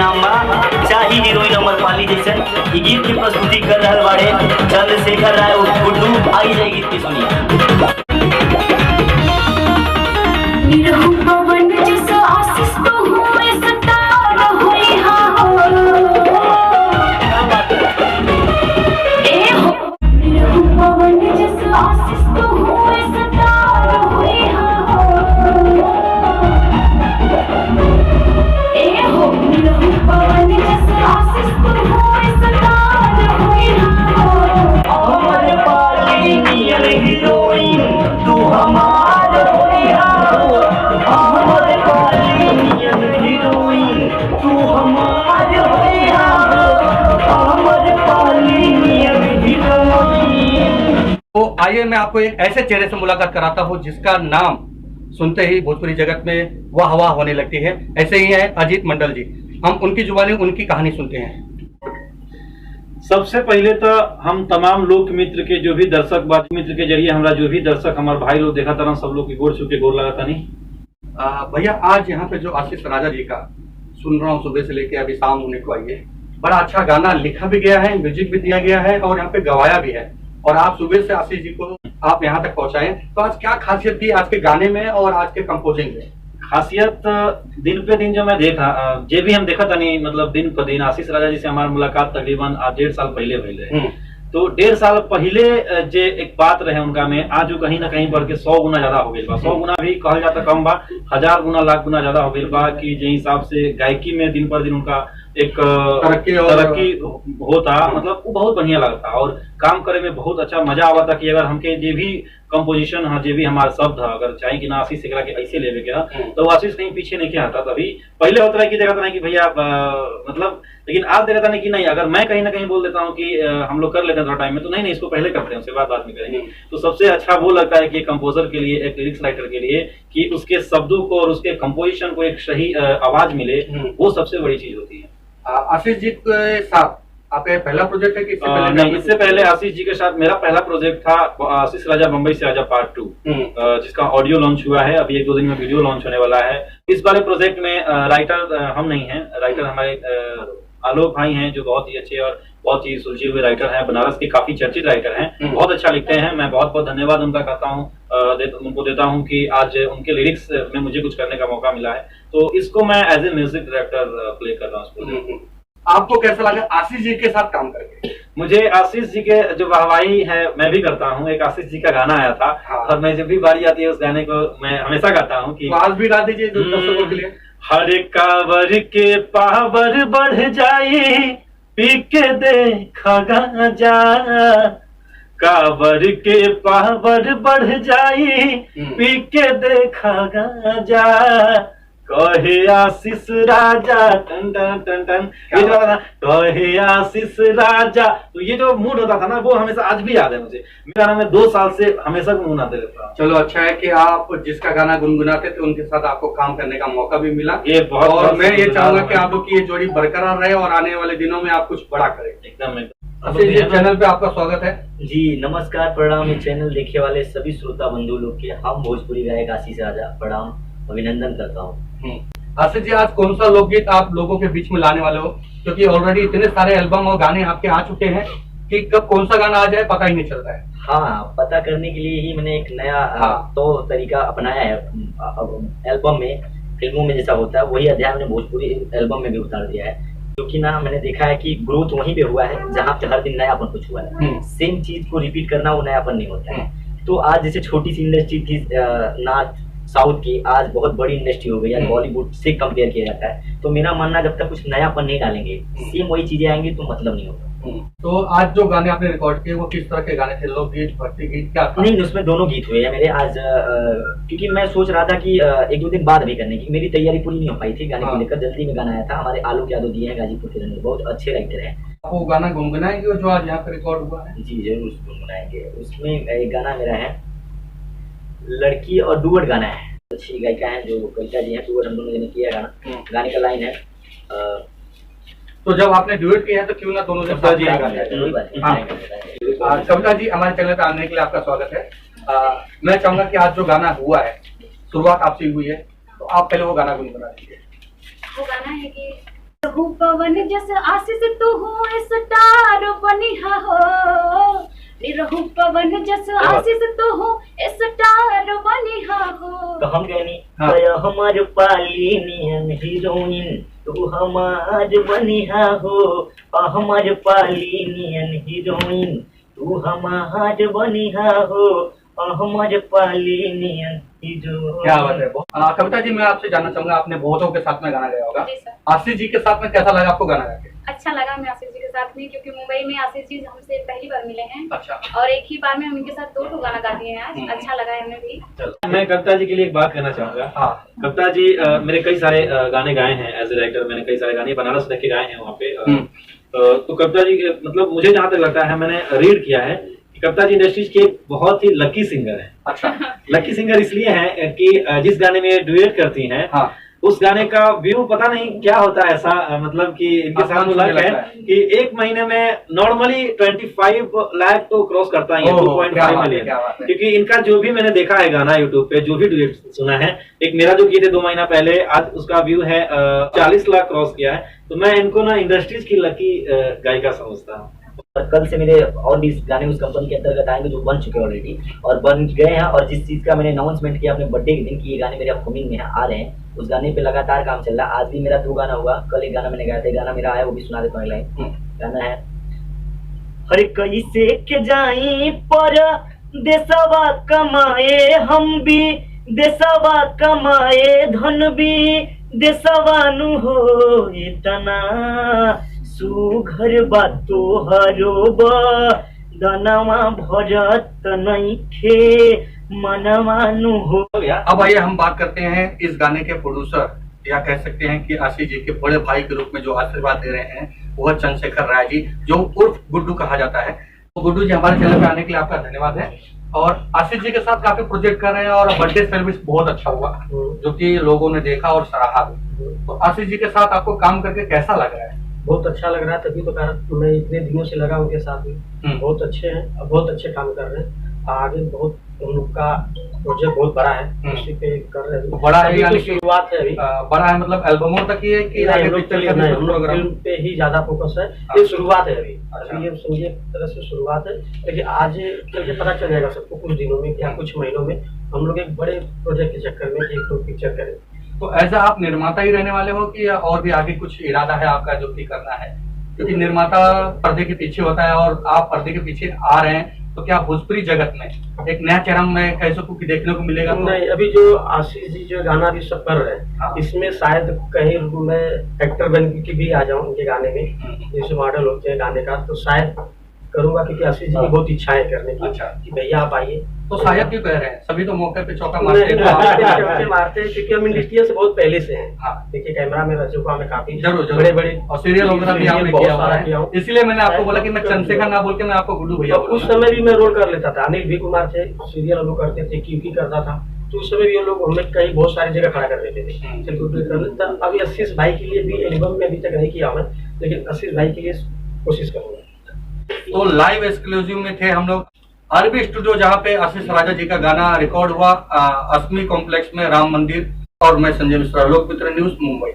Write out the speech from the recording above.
नाम बा चाही हीरोइन अमर पाली जैसन। ई गीत की प्रस्तुति कर रहल बाड़े चंद्रशेखर राय उर्फ गुड्डू। आई जाए गीत की सुनिए। तो आइए मैं आपको एक ऐसे चेहरे से मुलाकात कराता हूँ जिसका नाम सुनते ही भोजपुरी जगत में वाह वाह होने लगती है। ऐसे ही है अजीत मंडल जी। हम उनकी जुबानी उनकी कहानी सुनते हैं। सबसे पहले तो हम तमाम लोक मित्र के जो भी दर्शक बात मित्र के जरिए हमारा जो भी दर्शक हमारे भाई लोग देखा था सब लोग की गोर छू के गोर लगा था नहीं। भैया आज यहाँ पे जो आशीष राजा जी का सुन रहा हूँ सुबह से लेके अभी शाम होने को आई है, बड़ा अच्छा गाना लिखा भी गया है, म्यूजिक भी दिया गया है और यहाँ पे गवाया भी है। और आप सुबह से आशीष जी को आप यहाँ तक पहुँचाए, तो आज क्या खासियत थी आज के गाने में और आज के कंपोजिंग में? खासियत दिन पे दिन जो मैं देखा जे भी हम देखा था नहीं मतलब दिन पर दिन आशीष राजा जी से हमारी मुलाकात तकरीबन आज 1.5 साल पहले भइले। तो 1.5 साल पहले जे एक बात रहे उनका में आज जो कहीं ना कहीं बढ़ के 100 गुना ज्यादा हो गई बा। 100 गुना भी कहल जाता कम बा, 1000 गुना लाख गुना ज्यादा हो गई बा कि जे हिसाब से गायकी में दिन पर दिन उनका एक तरक्की होता मतलब वो बहुत बढ़िया लगता और काम करे में बहुत अच्छा मजा आवा था कि अगर हमके जे भी कंपोजिशन है जे भी हमारे शब्द है अगर चाहे कि ना आशीष से के ऐसे लेवे के तो आशीष कहीं पीछे नहीं आता। तभी पहले होता है कि देखा था कि भैया मतलब, लेकिन आज देखा था नहीं कि नहीं अगर मैं कहीं ना कहीं बोल देता हूँ कि हम लोग कर लेते हैं थोड़ा टाइम में तो नहीं इसको पहले करते हैं उसके बाद में करेंगे। तो सबसे अच्छा वो लगता है कि कंपोजर के लिए एक लिरिक्स राइटर के लिए कि उसके शब्दों को और उसके कंपोजिशन को एक सही आवाज मिले, वो सबसे बड़ी चीज होती है। आशीष जी के साथ आपका पहला प्रोजेक्ट है कि इससे पहले? नहीं, इससे पहले आशीष जी के साथ मेरा पहला प्रोजेक्ट था आशीष राजा बम्बई से आजा पार्ट 2 जिसका ऑडियो लॉन्च हुआ है। अभी 1-2 दिन में वीडियो लॉन्च होने वाला है। इस वाले प्रोजेक्ट में राइटर हम नहीं हैं, राइटर हमारे आलोक भाई हैं जो बहुत ही अच्छे और बहुत ही सुलझे हुए राइटर हैं, बनारस के काफी चर्चित राइटर हैं, बहुत अच्छा लिखते हैं। मैं बहुत बहुत धन्यवाद उनका कहता हूँ उनको देता हूँ कि आज उनके लिरिक्स में मुझे कुछ करने का मौका मिला है। तो इसको मैं as a music director play कर रहा हूँ। आपको कैसा लगा आशीष जी के साथ काम करके? मुझे आशीष जी के जो वाहवाही है मैं भी करता हूँ। एक आशीष जी का गाना आया था और मैं जब भी बारी आती है उस गाने को मैं हमेशा गाता हूँ कि आज भी गा दीजिए दर्शकों के लिए। हर कावर के पावर बढ़ जाई पी के देखा गांजा, कावर के पावर बढ़ जाई पी के देखा गांजा, कहे आशीष राजा टन टन टन टन, ये जो था कहे आशीष राजा। तो ये जो मूड होता था ना वो हमेशा आज भी याद है मुझे। मेरा गाना मैं 2 साल से हमेशा गुनगुनाते रहता हूँ। चलो अच्छा है कि आप जिसका गाना गुनगुनाते थे उनके साथ आपको काम करने का मौका भी मिला। ये बहुत और मैं ये चाहूंगा कि आप लोग की ये जोड़ी बरकरार रहे और आने वाले दिनों में आप कुछ बड़ा करें। एकदम चैनल पे आपका स्वागत है जी। नमस्कार, प्रणाम। ये चैनल देखने वाले सभी श्रोता बंधु लोग के हम भोजपुरी गायक आशीष राजा प्रणाम अभिनंदन करता हूँ। आशीष जी आज कौन सा लोकगीत आप लोगों के बीच में लाने वाले हो, क्योंकि ऑलरेडी इतने सारे एल्बम और गाने आपके आ चुके हैं कि कब कौन सा गाना आ जाए पता ही नहीं चलता है। हाँ, पता करने के लिए ही मैंने एक नया तो तरीका अपनाया है। एल्बम में फिल्मों में जैसा होता है वही अध्याय मैंने भोजपुरी एल्बम में भी उतार दिया है, क्योंकि ना मैंने देखा है कि ग्रोथ वहीं पे हुआ है जहाँ पे हर दिन नयापन कुछ हुआ है। सेम चीज को रिपीट करना वो नयापन नहीं होता है। तो आज जैसे छोटी सी इंडस्ट्री थी नॉर्थ साउथ की, आज बहुत बड़ी इंडस्ट्री हो गई है, बॉलीवुड से कंपेयर किया जाता है। तो मेरा मानना जब तक कुछ नयापन नहीं डालेंगे सेम वही चीजें आएंगी तो मतलब नहीं होगा। तो आज जो गाने आपने रिकॉर्ड किए वो किस तरह के गाने थे? लोकगीत, भक्ति गीत, क्या था? नहीं, उसमें दोनों गीत हुए हैं मेरे आज। क्योंकि मैं सोच रहा था कि 1-2 दिन बाद भी करने की, मेरी तैयारी पूरी नहीं हो पाई थी गाने को लेकर। जल्दी में गाना आया था। हमारे आलोक यादव जी हैं गाजीपुर के रहने, बहुत अच्छे राइटर हैं। आप वो गाना गुनगुनाएंगे जो आज यहाँ पे रिकॉर्ड हुआ है? जी जरूर गुनगुनाएंगे। उसमें एक गाना मेरा है लड़की और डुअट गाना है। अच्छी गायिका है जो कविता जी हैं, डुअट हम दोनों ने किया गाना। गाने का लाइन है तो जब आपने ड्यूएट किया है तो क्यों ना दोनों ने साथ दिया गाना। कविता जी हमारे चैनल पे आने के लिए आपका स्वागत है। मैं चाहूंगा कि आज जो गाना हुआ है शुरुआत आपसे हुई है तो आप पहले वो गाना गुनगुना दीजिए। वो गाना है कि रहू पवन जस आशीष तू हो स्टार बनिहा हो, रहू पवन जस आशीष तू हो स्टार बनिहा हो। तो हम कहनी हाँ। गया हमार पालिनियन हीरोइन तू हमार बनिहा हो, हमार पालिनियन हीरोइन तू हमार बनिहा हो, हमार पालिनियन हीरोइन। क्या बात है। कविता जी, मैं आपसे जानना चाहूंगा, आपने बहुतों के साथ में गाना गाया होगा, जी सर। आशीष जी के साथ में कैसा लगा आपको गाना गा के? अच्छा लगा मैं आशीष जी के साथ में, क्योंकि मुंबई में आशीष जी हमसे पहली बार मिले हैं अच्छा। और एक ही बार में हम इनके साथ 2 गाना गा दिए हैं आज। अच्छा लगा है हमें भी। मैं कविता जी के लिए एक बात कहना चाहूंगा। हाँ। कविता जी मेरे कई सारे गाने गाए हैं एज ए राइटर, मैंने कई सारे गाने बनारस रह के गाए हैं वहाँ पे। तो कविता जी मतलब मुझे जहाँ तक लगता है, मैंने रीड किया है कि कविता जी इंडस्ट्रीज की एक बहुत ही लकी सिंगर है। अच्छा। लकी सिंगर इसलिए है कि जिस गाने में डुएट करती हैं, हाँ। उस गाने का व्यू पता नहीं क्या होता है ऐसा, मतलब कि इनके साथ मुझे लक है लगता है कि एक महीने में नॉर्मली 25 लाख तो क्रॉस करता ही है, 2.5 मिलियन। क्योंकि इनका जो भी मैंने देखा है गाना यूट्यूब पे, जो भी डुएट सुना है, एक मेरा जो किए थे 2 महीना पहले, आज उसका व्यू है 40 लाख क्रॉस किया है। तो मैं इनको ना इंडस्ट्रीज की लकी गायिका समझता हूँ। और कल से मेरे और भी गाने उस कंपनी के अंतर्गत आएंगे जो बन चुके हैं ऑलरेडी और बन गए हैं। और जिस चीज का मैंने अनाउंसमेंट किया अपने बर्थडे के दिन कि ये गाने मेरे अपकमिंग में आ रहे हैं, उस गाने पे लगातार काम चल रहा है। आज भी मेरा 2 गाना हुआ, कल एक गाना मैंने गाया था, गाना मेरा आया वो भी सुना देता हूँ। लाइन गाना है हर कैसे के जाई पर देशवा कमाए, हम भी देशवा कमाए, धन भी देशवा नु हो, इतना सुघर बातो हरो दनवा भरत नइखे मनवा नु हो गया। अब आइए हम बात करते हैं इस गाने के प्रोड्यूसर, या कह सकते हैं कि आशीष जी के बड़े भाई के रूप में जो आशीर्वाद दे रहे हैं, वो चंद्रशेखर राय जी, जो उर्फ गुड्डू कहा जाता है। तो गुड्डू जी, हमारे चैनल पे आने के लिए आपका धन्यवाद है। और आशीष जी के साथ काफी प्रोजेक्ट कर रहे हैं और बर्थडे सर्विस बहुत अच्छा हुआ, जो कि लोगों ने देखा और सराहा भी। तो आशीष जी के साथ आपको काम करके कैसा लग रहा है? बहुत अच्छा लग रहा है, तभी तो कहा मैं इतने दिनों से लगा उनके साथ में। बहुत अच्छे हैं, बहुत अच्छे काम कर रहे हैं। आगे बहुत उन लोग का प्रोजेक्ट बहुत बड़ा है, उसी पे कर रहे हैं। बड़ा है यानी तो शुरुआत है अभी। बड़ा है मतलब एल्बमों तक ही है कि आगे पिक्चर का भी प्रोग्राम? फिल्म पे ही ज्यादा फोकस है, ये शुरुआत है अभी। ये समझिए तरह से शुरुआत है, लेकिन आज चल के पता चल जाएगा सबको कुछ दिनों में या कुछ महीनों में। हम लोग एक बड़े प्रोजेक्ट के चक्कर में एक 2 पिक्चर करें। तो ऐसा आप निर्माता ही रहने वाले हो कि और भी आगे कुछ इरादा है आपका जो कि करना है? क्योंकि निर्माता पर्दे के पीछे होता है और आप पर्दे के पीछे आ रहे हैं, तो क्या भोजपुरी जगत में एक नया चेहरा मैं कह सकूं कि देखने को मिलेगा? तो नहीं, अभी जो आशीष जी जो गाना भी सब कर रहे हैं, हाँ। इसमें शायद कहीं मैं एक्टर बन के भी आ जाऊं उनके गाने में, जैसे मॉडल होते हैं गाने का, तो शायद करूंगा, क्योंकि आशीष जी की बहुत इच्छा है करने की। अच्छा। कि भैया आप आइए। तो शायद क्यों कह रहे हैं? सभी तो मौके पे चौका मारते मारते हैं। हैं क्योंकि हम इंडस्ट्री से बहुत पहले से हैं। हाँ। देखिए कैमरा में रह चुका, हमें काफी जरूर बड़े बड़े और सीरियल वगैरह भी आपने बहुत किया हुआ सारा किया है, हूँ। इसलिए मैंने आपको बोला कि मैं चंद्रशेखर ना बोल के मैं आपको गुड्डू भैया उस समय भी मैं रोल कर लेता था। अनिल भी कुमार थे, सीरियल हम लोग करते थे, क्यूकी करता था, तो उस समय भी ये लोग हमें कई बहुत सारी जगह खड़ा कर देते थे। चल गुड्डू कर लेता। अभी आशीष भाई के लिए भी एल्बम में अभी तक नहीं किया मैं, लेकिन आशीष भाई के लिए कोशिश करूंगा। तो लाइव एक्सक्लूसिव में थे हम लोग आरबी स्टूडियो, जहाँ पे आशीष राजा जी का गाना रिकॉर्ड हुआ, अश्मी कॉम्प्लेक्स में, राम मंदिर। और मैं संजय मिश्रा, लोकमित्र न्यूज, मुंबई।